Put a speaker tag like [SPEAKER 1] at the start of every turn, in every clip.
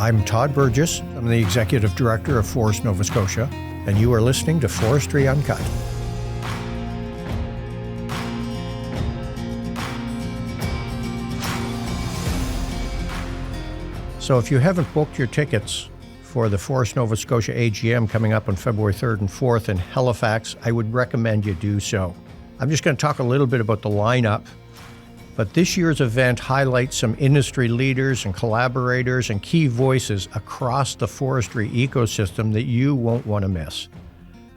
[SPEAKER 1] I'm Todd Burgess. I'm the Executive Director of Forest Nova Scotia, and you are listening to Forestry Uncut. So if you haven't booked your tickets for the Forest Nova Scotia AGM coming up on February 3rd and 4th in Halifax, I would recommend you do so. I'm just going to talk a little bit about the lineup, but this year's event highlights some industry leaders and collaborators and key voices across the forestry ecosystem that you won't want to miss.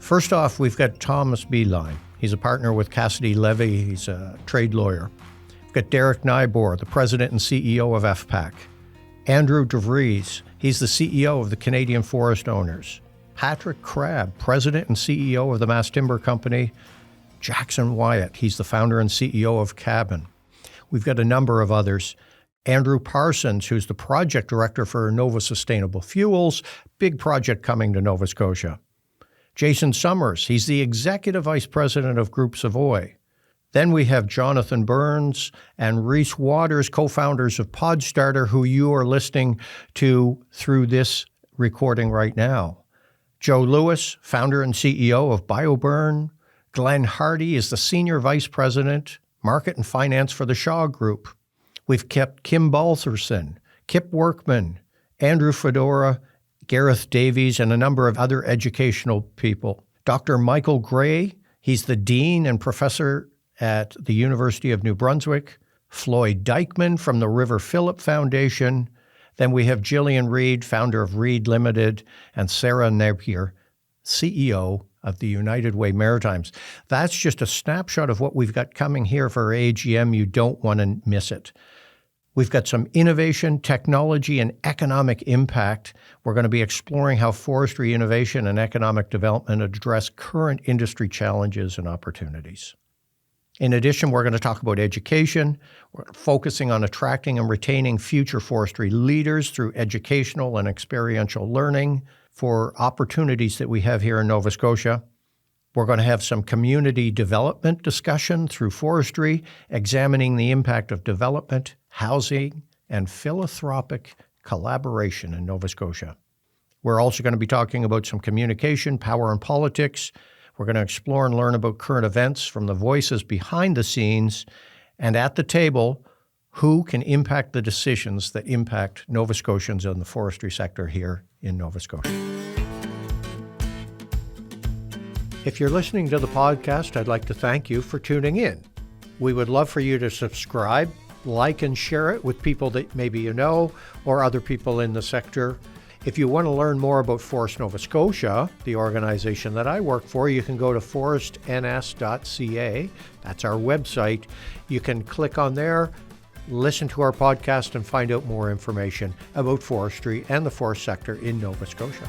[SPEAKER 1] First off, we've got Thomas Beeline. He's a partner with Cassidy Levy. He's a trade lawyer. We've got Derek Nybor, the president and CEO of FPAC. Andrew DeVries, he's the CEO of the Canadian Forest Owners. Patrick Crabb, president and CEO of the Mass Timber Company. Jackson Wyatt, he's the founder and CEO of Cabin. We've got a number of others. Andrew Parsons, who's the project director for Nova Sustainable Fuels, big project coming to Nova Scotia. Jason Summers, he's the executive vice president of Group Savoy. Then we have Jonathan Burns and Reese Waters, co-founders of Podstarter, who you are listening to through this recording right now. Joe Lewis, founder and CEO of BioBurn. Glenn Hardy is the senior vice president, market and finance for the Shaw Group. We've kept Kim Baltherson, Kip Workman, Andrew Fedora, Gareth Davies, and a number of other educational people. Dr. Michael Gray, he's the dean and professor at the University of New Brunswick. Floyd Dykeman from the River Phillip Foundation. Then we have Gillian Reid, founder of Reid Limited, and Sarah Napier, CEO of the United Way Maritimes. That's just a snapshot of what we've got coming here for our AGM. You don't want to miss it. We've got some innovation, technology, and economic impact. We're going to be exploring how forestry innovation and economic development address current industry challenges and opportunities. In addition, we're going to talk about education. We're focusing on attracting and retaining future forestry leaders through educational and experiential learning for opportunities that we have here in Nova Scotia. We're going to have some community development discussion through forestry, examining the impact of development, housing, and philanthropic collaboration in Nova Scotia. We're also going to be talking about some communication, power, and politics. We're going to explore and learn about current events from the voices behind the scenes, and at the table, who can impact the decisions that impact Nova Scotians in the forestry sector here in Nova Scotia. If you're listening to the podcast, I'd like to thank you for tuning in. We would love for you to subscribe, like, and share it with people that maybe you know or other people in the sector. If you want to learn more about Forest Nova Scotia, the organization that I work for, you can go to forestns.ca. That's our website. You can click on there, listen to our podcast, and find out more information about forestry and the forest sector in Nova Scotia.